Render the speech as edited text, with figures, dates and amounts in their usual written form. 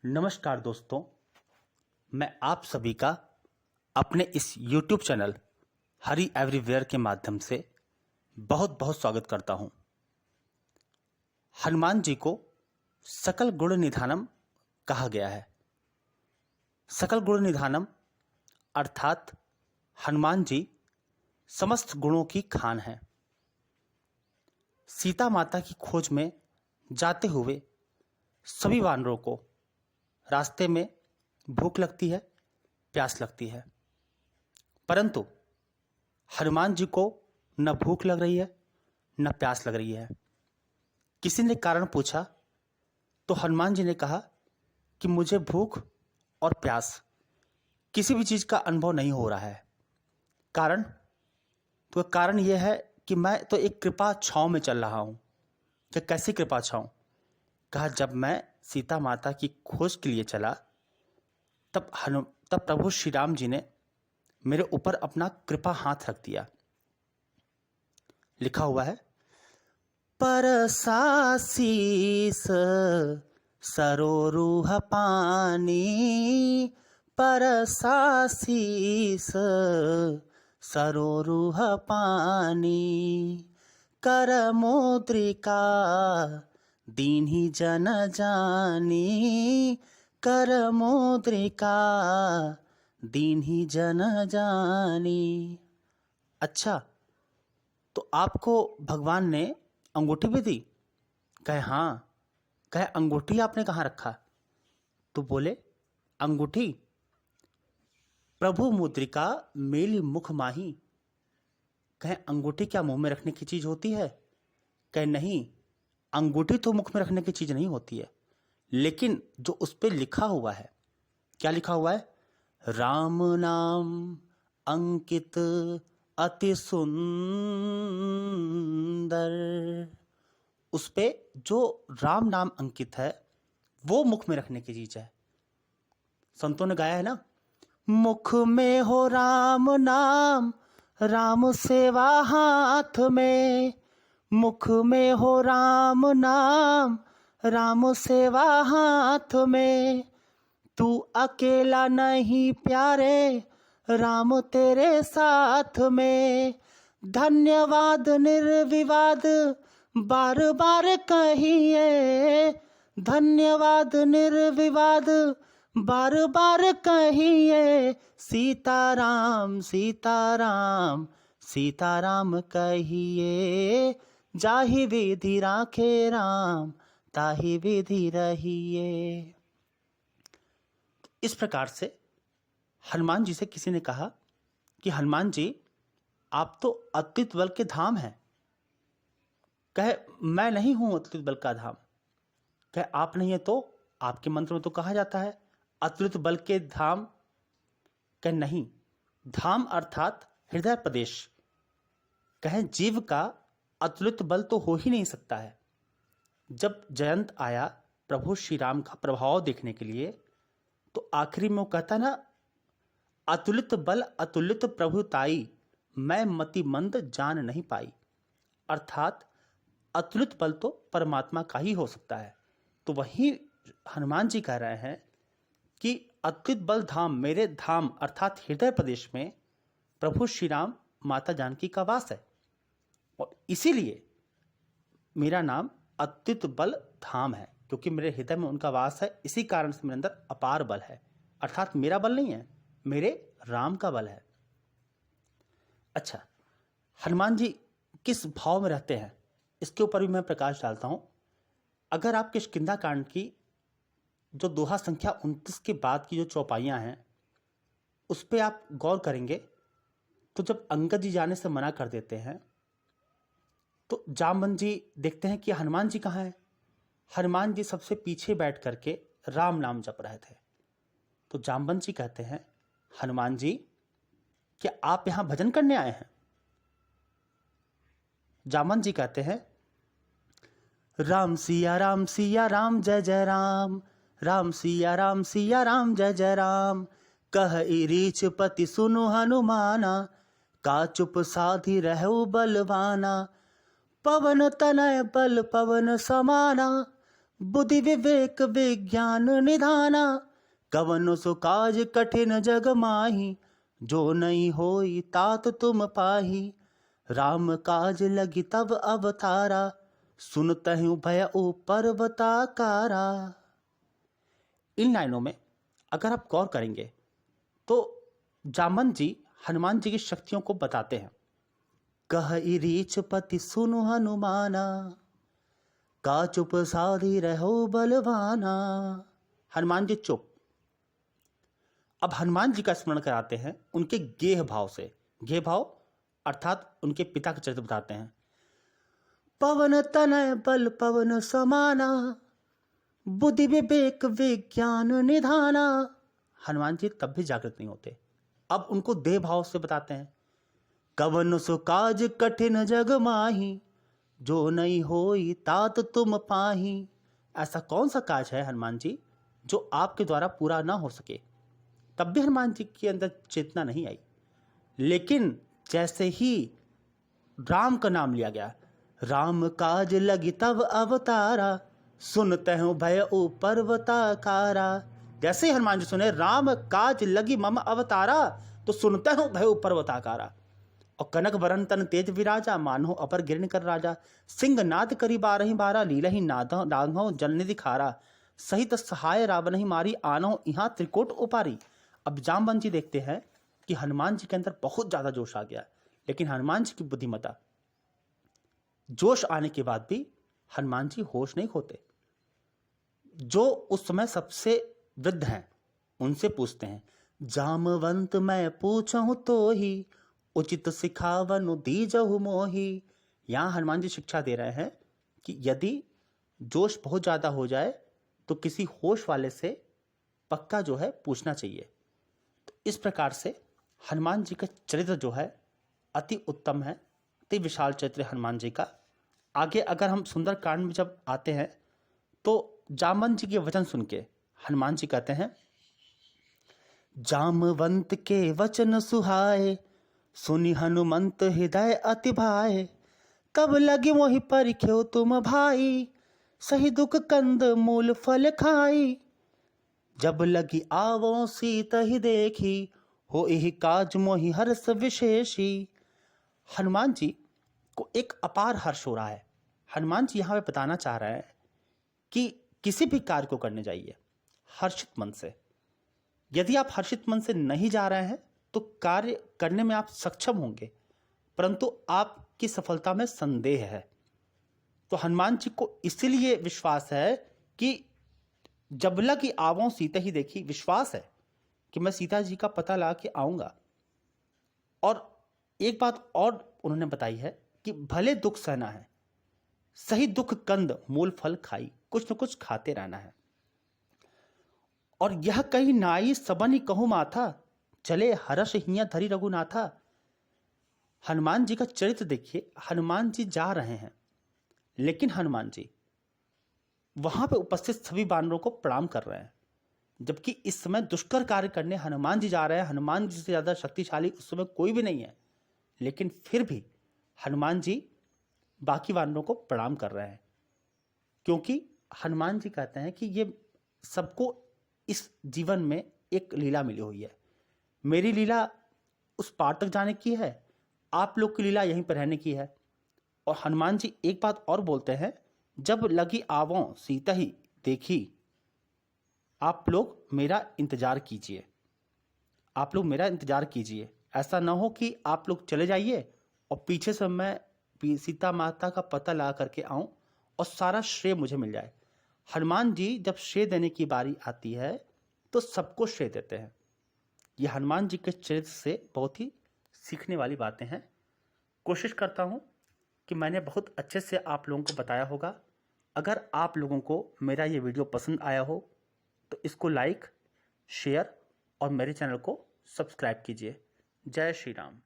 नमस्कार दोस्तों, मैं आप सभी का अपने इस YouTube चैनल हरी एवरीवेयर के माध्यम से बहुत बहुत स्वागत करता हूं। हनुमान जी को सकल गुण निधानम कहा गया है। सकल गुण निधानम अर्थात हनुमान जी समस्त गुणों की खान है। सीता माता की खोज में जाते हुए सभी वानरों को रास्ते में भूख लगती है, प्यास लगती है, परंतु हनुमान जी को न भूख लग रही है न प्यास लग रही है। किसी ने कारण पूछा तो हनुमान जी ने कहा कि मुझे भूख और प्यास किसी भी चीज़ का अनुभव नहीं हो रहा है। कारण यह है कि मैं तो एक कृपा छाँव में चल रहा हूँ। कि कैसी कृपा छाँव? कहा, जब मैं सीता माता की खोज के लिए चला तब प्रभु श्री राम जी ने मेरे ऊपर अपना कृपा हाथ रख दिया। लिखा हुआ है, परसासीस सरोरुह पानी, परसासीस सरोरुह पानी, कर मुद्रिका दीन्ही जन जानी, कर मुद्रिका दीन्ही जन जानी। अच्छा, तो आपको भगवान ने अंगूठी भी दी? कहे हाँ। कहे अंगूठी आपने कहाँ रखा? तो बोले अंगूठी प्रभु मुद्रिका मेली मुख माही। कहे अंगूठी क्या मुंह में रखने की चीज होती है? कहे नहीं, अंगूठी तो मुख में रखने की चीज नहीं होती है, लेकिन जो उस पर लिखा हुआ है, क्या लिखा हुआ है? राम नाम अंकित अति सुंदर। उस पे जो राम नाम अंकित है वो मुख में रखने की चीज है। संतों ने गाया है ना, मुख में हो राम नाम, राम सेवा हाथ में, मुख में हो राम नाम, राम सेवा हाथ में, तू अकेला नहीं प्यारे, राम तेरे साथ में, धन्यवाद निर्विवाद बार बार कहिए, धन्यवाद निर्विवाद बार बार कहिए, सीताराम सीताराम सीताराम कहिए, जाहि विधि राखे राम ताहि विधि रहिए। इस प्रकार से हनुमान जी से किसी ने कहा कि हनुमान जी आप तो अत्युत बल के धाम हैं। कहे मैं नहीं हूं अत्युत बल का धाम। कहे आप नहीं है तो? आपके मंत्र में तो कहा जाता है अत्युत बल के धाम। कहे नहीं, धाम अर्थात हृदय प्रदेश। कहे जीव का अतुलित बल तो हो ही नहीं सकता है। जब जयंत आया प्रभु श्री राम का प्रभाव देखने के लिए, तो आखिरी में वो कहता ना, अतुलित बल अतुलित प्रभुताई, मैं मति मंद जान नहीं पाई। अर्थात अतुलित बल तो परमात्मा का ही हो सकता है। तो वही हनुमान जी कह रहे हैं कि अत्युत बल धाम, मेरे धाम अर्थात हृदय प्रदेश में प्रभु श्री राम माता जानकी का वास है, और इसीलिए मेरा नाम अत्युत बल धाम है, क्योंकि मेरे हृदय में उनका वास है। इसी कारण से मेरे अंदर अपार बल है। अर्थात मेरा बल नहीं है, मेरे राम का बल है। अच्छा, हनुमान जी किस भाव में रहते हैं, इसके ऊपर भी मैं प्रकाश डालता हूं। अगर आप किष्किंधा कांड की जो दोहा संख्या 29 के बाद की जो चौपाइयां हैं उस पर आप गौर करेंगे, तो जब अंगद जी जाने से मना कर देते हैं तो जामवंत जी देखते हैं कि हनुमान जी कहाँ हैं। हनुमान जी सबसे पीछे बैठ करके राम नाम जप रहे थे। तो जामवंत जी कहते हैं, हनुमान जी क्या आप यहां भजन करने आए हैं? जामवंत जी कहते हैं, राम सिया राम जय जय राम, राम सिया राम जय जय राम, कह रीछ पति सुनु हनुमाना, का चुप साधी रहु बलवाना, पवन तनय बल पवन समाना, बुद्धि विवेक विज्ञान निधाना, कवनो सो काज कठिन जग माही, जो नहीं होई तात तुम पाही। राम काज लगी तब अवतारा, सुनते हूँ भय ऊपर बताकारा। इन लाइनों में अगर आप गौर करेंगे तो जामन जी हनुमान जी की शक्तियों को बताते हैं। कह रीछ पति सुनु हनुमाना, का चुप साधी रहो बलवाना। हनुमान जी चुप। अब हनुमान जी का स्मरण कराते हैं उनके गेह भाव से। गेह भाव अर्थात उनके पिता के चरित्र बताते हैं। पवन तनय बल पवन समाना, बुद्धि विवेक विज्ञान निधाना। हनुमान जी तब भी जागृत नहीं होते। अब उनको देह भाव से बताते हैं। कवन सो काज कठिन जग माही, जो नहीं होई तात तुम पाही। ऐसा कौन सा काज है हनुमान जी जो आपके द्वारा पूरा ना हो सके। तब भी हनुमान जी के अंदर चेतना नहीं आई। लेकिन जैसे ही राम का नाम लिया गया, राम काज लगी तब अवतारा, सुनते हूँ भय ऊपर बताकारा। जैसे ही हनुमान जी सुने राम काज लगी मम अवतारा, तो सुनते हूँ भय ऊपर बताकारा। और कनक वरन तन तेज विराजा, मानो अपर गिरन कर राजा। सिंह नाद करी बारही बारा, लीलहि नादहो जल निधि खारा। सहित सहाय रावण ही मारी, आनो यहाँ त्रिकोट उपारी। अब जामवंत जी देखते हैं कि हनुमान जी के अंदर बहुत ज्यादा जोश आ गया, लेकिन हनुमान जी की बुद्धिमत्ता, जोश आने के बाद भी हनुमान जी होश नहीं खोते। जो उस समय सबसे वृद्ध हैं उनसे पूछते हैं, जामवंत मैं पूछूं तो ही, उचित सिखावन दीजहु मोही। यहाँ हनुमान जी शिक्षा दे रहे हैं कि यदि जोश बहुत ज़्यादा हो जाए तो किसी होश वाले से पक्का जो है पूछना चाहिए। तो इस प्रकार से हनुमान जी का चरित्र जो है अति उत्तम है, अति विशाल चरित्र हनुमान जी का। आगे अगर हम सुंदरकांड में जब आते हैं तो जामवंत जी के वचन सुन के हनुमान जी कहते हैं, जामवंत के वचन सुहाए, सुनि हनुमंत हृदय अति भाए। कब लगी मोहि परिख्यो तुम भाई, सही दुख कंद मूल फल खाई। जब लगी आवो सीत ही देखी, हो यही काज मोहि हर्ष विशेषी। हनुमान जी को एक अपार हर्ष हो रहा है। हनुमान जी यहाँ पे बताना चाह रहे हैं कि किसी भी कार्य को करने जाइए हर्षित मन से। यदि आप हर्षित मन से नहीं जा रहे हैं तो कार्य करने में आप सक्षम होंगे, परंतु आपकी सफलता में संदेह है। तो हनुमान जी को इसलिए विश्वास है कि जबला की आवों सीता ही देखी, विश्वास है कि मैं सीता जी का पता लगा के आऊंगा। और एक बात और उन्होंने बताई है कि भले दुख सहना है, सही दुख कंद मूल फल खाई। कुछ न कुछ खाते रहना है। और यह कहीं नाई सबनी कहूं माथा, चले हर्ष हिया धरी रघुनाथा। हनुमान जी का चरित्र देखिए। हनुमान जी जा रहे हैं, लेकिन हनुमान जी वहां पे उपस्थित सभी वानरों को प्रणाम कर रहे हैं, जबकि इस समय दुष्कर कार्य करने हनुमान जी जा रहे हैं। हनुमान जी से ज्यादा शक्तिशाली उस समय कोई भी नहीं है, लेकिन फिर भी हनुमान जी बाकी वानरों को प्रणाम कर रहे हैं, क्योंकि हनुमान जी कहते हैं कि ये सबको इस जीवन में एक लीला मिली हुई है। मेरी लीला उस पार तक जाने की है, आप लोग की लीला यहीं पर रहने की है। और हनुमान जी एक बात और बोलते हैं, जब लगी आवों सीता ही देखी, आप लोग मेरा इंतजार कीजिए, आप लोग मेरा इंतजार कीजिए। ऐसा ना हो कि आप लोग चले जाइए और पीछे से मैं सीता माता का पता लगा करके आऊं और सारा श्रेय मुझे मिल जाए। हनुमान जी जब श्रेय देने की बारी आती है तो सबको श्रेय देते हैं। यह हनुमान जी के चरित्र से बहुत ही सीखने वाली बातें हैं। कोशिश करता हूं कि मैंने बहुत अच्छे से आप लोगों को बताया होगा। अगर आप लोगों को मेरा ये वीडियो पसंद आया हो तो इसको लाइक, शेयर और मेरे चैनल को सब्सक्राइब कीजिए। जय श्री राम।